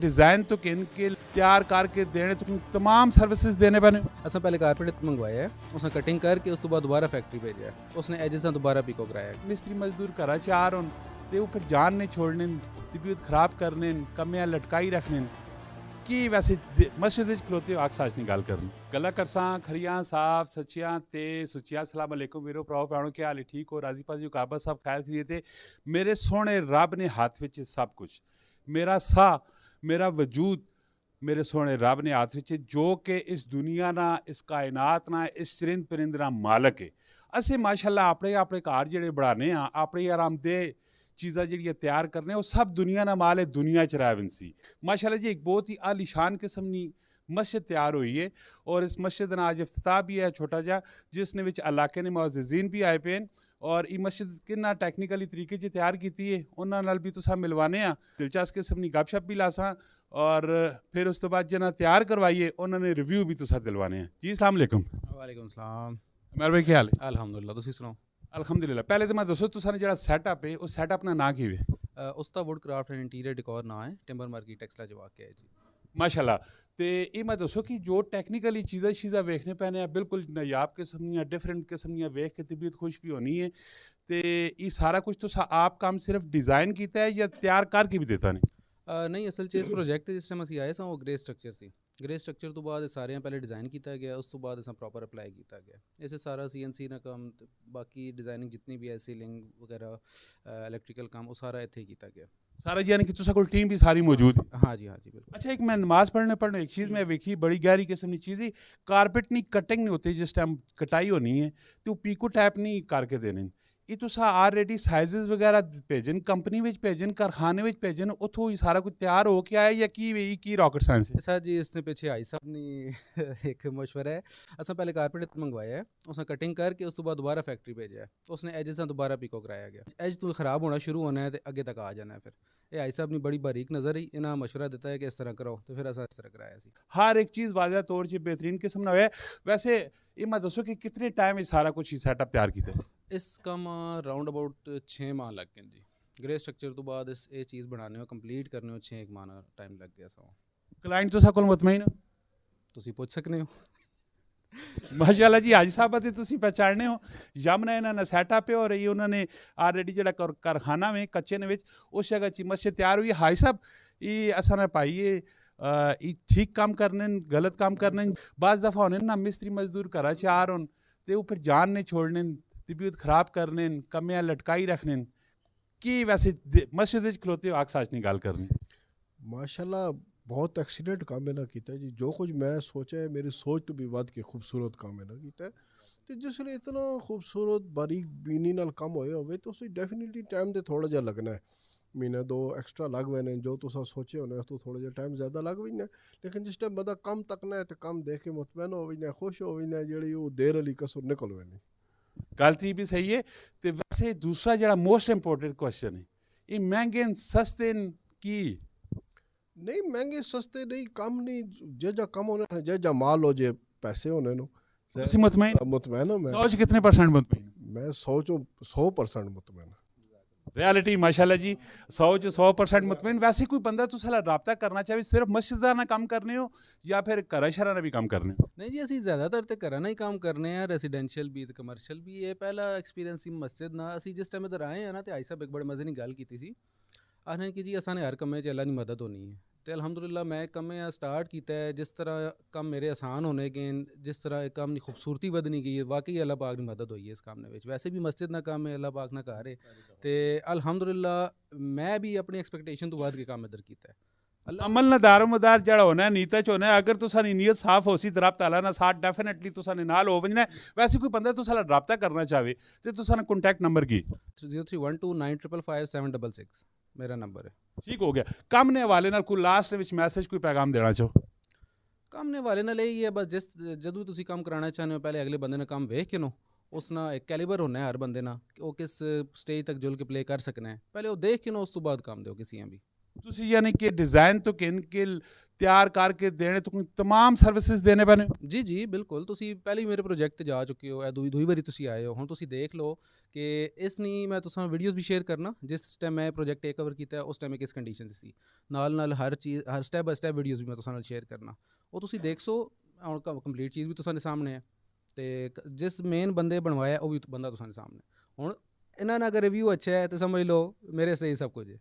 Design तो किन के तैयार करके देने तो तमाम सर्विसेज देने पैने। असा पहले कारपेट मंगवाया है, उसने कटिंग करके उस तो बाद दोबारा फैक्ट्री भेजा है, उसने एजेस दोबारा पिको कराया है। मिस्त्री मजदूर घर च आ रहे ते ऊपर जान नहीं छोड़ने, तबीयत खराब करने, कमियां लटकाई रखने कि वैसे मस्जिद खलोते अक्स साच नहीं गल करनी गल्ला करसा खरियां साफ सच्चियां ते सुचियां। अस्सलाम वालेकुम वीरो भराओ भैनों, क्या हाल है? ठीक हो? राजी पाजी काबा साहब खैर खरीए थे। मेरे सोहने रब ने हाथ विच सब कुछ, मेरा साह, मेरा वजूद मेरे सोहने रब ने हाथ विच, जो कि इस दुनिया ना, इस कायनात ना, इस चरिंद परिंद ना मालक है। असें माशाअल्लाह अपने अपने घर जेह्ड़े बनाने आं, अपनी आरामदेह चीज़ां जेह्ड़ियां तैयार करने, वो सब दुनिया ना माल है, दुनिया च रह सी। माशाअल्लाह जी एक बहुत ही आलीशान किस्म दी मस्जिद तैयार हुई है और इस मस्जिद दा अज इफ्तिताह भी है छोटा जा, जिसने विच इलाके ने मुअज़्ज़िज़ीन भी आए पे और ये मस्जिद किन्ना टैक्नीकली तरीके च तैयार की है, उन्हां नाल भी तुसां मिलवाने आ, दिलचस्प किस्म दी गपशप भी लासां और फिर उस तो बाद जिन्हां तैयार करवाइए उन्होंने रिव्यू भी तुसां दिलवाने हैं। जी अस्सलाम वालेकुम। वालेकुम सलाम। मेरे भाई क्या हाल है? अल्हम्दुलिल्लाह, तुसी सुनाओ। अल्हम्दुलिल्लाह। पहले तो मैं दसो तुसां ने जेह्ड़ा सैटअप है, उस सैटअप दा नाम की है? उसका would craft and interior decor ना है, टिम्बर मार्केट टेक्सला जवाब के है जी। माशाल्लाह। तो ये मैं दसो कि जो टैक्नीकली चीज़ां चीज़ां वेखने पैने बिल्कुल नायाब किस्म दियां डिफरेंट किस्म दियां वेख के तबीयत खुश भी होनी है। तो ये सारा कुछ तुसा आप काम सिर्फ डिज़ाइन किया है या तैयार करके भी देता नहीं? नहीं, असल च इस प्रोजेक्ट जिस टाइम ਅਸੀਂ ਆਏ ਸਾਂ ਉਹ ਗ੍ਰੇ ਸਟਰਕਚਰ ਸੀ। ਗ੍ਰੇ ਸਟਰਕਚਰ ਤੋਂ ਬਾਅਦ ਸਾਰਿਆਂ ਪਹਿਲੇ ਡਿਜ਼ਾਈਨ ਕੀਤਾ ਗਿਆ, ਉਸ ਤੋਂ ਬਾਅਦ ਅਸਾਂ ਪ੍ਰੋਪਰ ਅਪਲਾਈ ਕੀਤਾ ਗਿਆ। ਇਸੇ ਸਾਰਾ CNC ਦਾ ਕੰਮ ਤੇ ਬਾਕੀ ਡਿਜ਼ਾਈਨਿੰਗ ਜਿੰਨੀ ਵੀ ਹੈ, ਸੀਲਿੰਗ ਵਗੈਰਾ, ਇਲੈਕਟ੍ਰੀਕਲ ਕੰਮ, ਉਹ ਸਾਰਾ ਇੱਥੇ ਹੀ ਕੀਤਾ ਗਿਆ। सारा यानी कि तुसा कोल टीम भी सारी मौजूद है? हाँ जी, हाँ जी, बिल्कुल। अच्छा, एक मैं नमाज पढ़ने एक चीज़ मैं वेखी बड़ी गहरी किस्म की चीज़ ही, कारपेट नहीं कटिंग नहीं होती जिस टाइम कटाई होनी है तो पीको टैप नहीं करके देने, ये तुसा ऑलरेडी साइजेस वगैरह भेजन, कंपनी में भेजन, कारखाने में भेजन, उतो ही सारा कुछ तैयार हो के आया या की रॉकेट साइंस है? सर जी, इसने पीछे आई साहब ने एक मशवरा है। असा पहले कारपेट मंगवाया है, उसने कटिंग करके उस तो बाद दोबारा फैक्ट्री भेजा है, उसने एजेस दोबारा पिको कराया गया। एज तो ख़राब होना शुरू होना है तो अगे तक आ जाना है। फिर ये आई साहब ने बड़ी बारीक नज़र ही इन्हें मशवरा दिता है कि इस तरह करो, तो फिर असा इस तरह कराया सी। हर एक चीज़ वाज़ह तौर से बेहतरीन किस्म ना होया। वैसे ये मैं दसो कि कितने टाइम में सारा कुछ ही सैटअप तैयार किया? इस कम राउंड अबाउट 6 माह लग गए जी। ग्रे स्ट्रक्चर तो बाद इस ये चीज़ बनाने कंप्लीट करने 6 माह टाइम लग गया सा। क्लाइंट तुसा कोल मुतमईन हो? तुसी पुछ सकते हो। माशाअल्लाह जी, हाजी साहब ते तुसी पहचानने हो, यमना इन्होंने सैटअप है और ये उन्होंने ऑलरेडी जो कारखाना में कच्चे ने विच उस जगह ची मस्जिद तैयार हुई है। हाजी साहब ये असा ना पाई ये ठीक काम करने, गलत काम करने, बाज़ दफ़ा होने ना मिस्त्री मजदूर घर च आ रहे ते ऊपर जान नहीं छोड़ने, तबीयत खराब करने, कमियां लटकाई रखने कि वैसे मस्जिद खलोते अक्स साच नहीं गल करनी। माशाल्लाह बहुत एक्सीलेंट काम है ना किया जी। जो कुछ मैं सोचा है, मेरी सोच तो भी वध के खूबसूरत काम है ना किया। तो जिसने इतना खूबसूरत बारीक बीनी नाल काम होया होवे तो उस डेफिनेटली टाइम तो थोड़ा जा लगना है, महीना 2 एक्स्ट्रा लग वने। जो तुसा सोचे होने तो थोड़ा जा टाइम ज़्यादा लग वना, लेकिन जिस टाइम बंदा कम तकना है तो कम देख के मुतमैन हो वना, खुश हो वना, जी वो देर वाली कसर निकल वनी। गलती भी सही है। तो वैसे दूसरा जो मोस्ट इंपोर्टेंट क्वेश्चन है, ये महंगे सस्ते की नहीं, महंगे सस्ते नहीं, कम नहीं, जे जा कम होना है, जे जा माल हो, जे पैसे होने नो। मुतमईन? मुतमैन हो मैं। सोच कितने परसेंट मुतमईन? मैं सोचो 100% मुतमैन। रियलिटी माशाल्लाह जी 100% मुतमईन। वैसे कोई बंदा तो साला राब्ता करना चाहे सिर्फ मस्जिद ना काम करने हो या फिर घर शहर ना भी काम करने हो? नहीं जी, असी ज़्यादातर तो घर ही काम करने हैं, रेजिडेंशियल भी तो कमर्शियल भी। ये पहला एक्सपीरियंस ही मस्जिद ना। असी जिस टाइम इधर आए हैं ना तो आई साहब एक बड़े मज़े की गल की सी, आखने कि जी असा ने हर कम्मे च अल्लाह की मदद होनी है। तो अलहमदुलिल्लाह मैं कम्मे स्टार्ट किया है, जिस तरह कम मेरे आसान होने गए, जिस तरह काम की खूबसूरती बदनी गई है, वाकई अल्लाह पाक की मदद हुई है इस काम में। वैसे भी मस्जिद ना काम है, अल्लाह पाक ना घर है। तो अलहमदुलिल्लाह मैं भी अपनी एक्सपैक्टेशन तो बाद के काम इधर किया है। अमल ना दारो मदार जड़ा होना है, नीयत च होना है। अगर तुसा नीयत साफ हो सी तो रब तआला ना साथ डेफिनेटली तुसा ने नाल हो वजना है। वैसे कोई बंदा तुसा नाल राब्ता करना चाहे तो तुसा ने कॉन्टैक्ट नंबर की 0312955556 मेरा नंबर है। ठीक हो गया। कम ने हवाले नाल कोई लास्ट विच मैसेज कोई पैगाम देना चाहो? काम ने वाले ना यही है बस, जिस जदों तुसी काम कराना चाहते हो पहले अगले बंदे ने काम वेख के नो, उस ना एक कैलिबर होना है हर बंदे ना, वो किस स्टेज तक जुल के प्ले कर सकना है, पहले वो देख के नो, उस तो बाद काम दो किसी भी। तुसी यानी कि डिज़ाइन तो किन के ਤਿਆਰ ਕਰਕੇ ਦੇਣੇ ਤੋਂ ਤਮਾਮ ਸਰਵਿਸਿਜ਼ ਦੇਣੇ ਪੈਣੇ। ਜੀ ਜੀ ਬਿਲਕੁਲ, ਤੁਸੀਂ ਪਹਿਲੇ ਹੀ ਮੇਰੇ ਪ੍ਰੋਜੈਕਟ ਤੇ ਜਾ ਚੁੱਕੇ ਹੋ, ਇਹ ਦੂਈ ਵਾਰੀ ਤੁਸੀਂ ਆਏ ਹੋ। ਹੁਣ ਤੁਸੀਂ ਦੇਖ ਲਓ ਕਿ ਇਸ ਨਹੀਂ ਮੈਂ ਤੁਸਾਂ ਵੀਡੀਓਜ਼ ਵੀ ਸ਼ੇਅਰ ਕਰਨਾ ਜਿਸ ਟਾਈਮ ਮੈਂ ਪ੍ਰੋਜੈਕਟ ਟੇਕ ਓਵਰ ਕੀਤਾ ਉਸ ਟਾਈਮ ਕਿਸ ਕੰਡੀਸ਼ਨ 'ਚ ਸੀ, ਨਾਲ ਹਰ ਚੀਜ਼ ਹਰ ਸਟੈਪ ਬਾਈ ਸਟੈਪ ਵੀਡੀਓਜ਼ ਵੀ ਮੈਂ ਤੁਸਾਂ ਨਾਲ ਸ਼ੇਅਰ ਕਰਨਾ, ਉਹ ਤੁਸੀਂ ਦੇਖ ਸੋ। ਹੁਣ ਕੰਪਲੀਟ ਚੀਜ਼ ਵੀ ਤੁਸਾਂ ਦੇ ਸਾਹਮਣੇ ਹੈ ਤੇ ਜਿਸ ਮੇਨ ਬੰਦੇ ਬਣਵਾਇਆ ਉਹ ਵੀ ਬੰਦਾ ਤੁਸਾਂ ਦੇ ਸਾਹਮਣੇ। ਹੁਣ ਇਹਨਾਂ ਨਾਲ अगर रिव्यू अच्छा है तो समझ लो मेरे से ही सब कुछ है।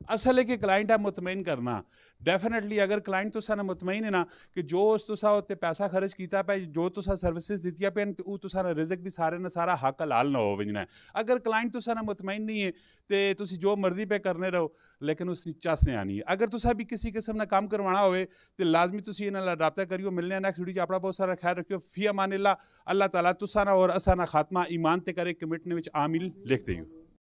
असल है कि क्लाइंट है मुतमईन करना डेफिनेटली। अगर क्लाइंट तुसा ना मुतमईन है ना कि जो उस तुसा उत्ते पैसा खर्च कीता पे जो तुसा सर्विसेज दित्तियां पे वो तुसा ना रिजक भी सारे ना सारा हक हलाल ना हो वजना है। अगर क्लाइंट तुसा ना मुतमईन नहीं है तो तुसी जो मर्जी पे करने रहो लेकिन उस चस ने आनी है। अगर तुसा भी किसी किस्म का काम करवाना होवे तो लाजमी तुसी इन्हां नाल राबता करियो। मिलने नेक्स्ट वीडियो अपना बहुत सारा ख्याल रखियो। फी अमान अल्लाह। अल्लाह ताला तुसा ना और असा ना खात्मा ईमान ते करे कमिटने विच आमिल लिखते हो।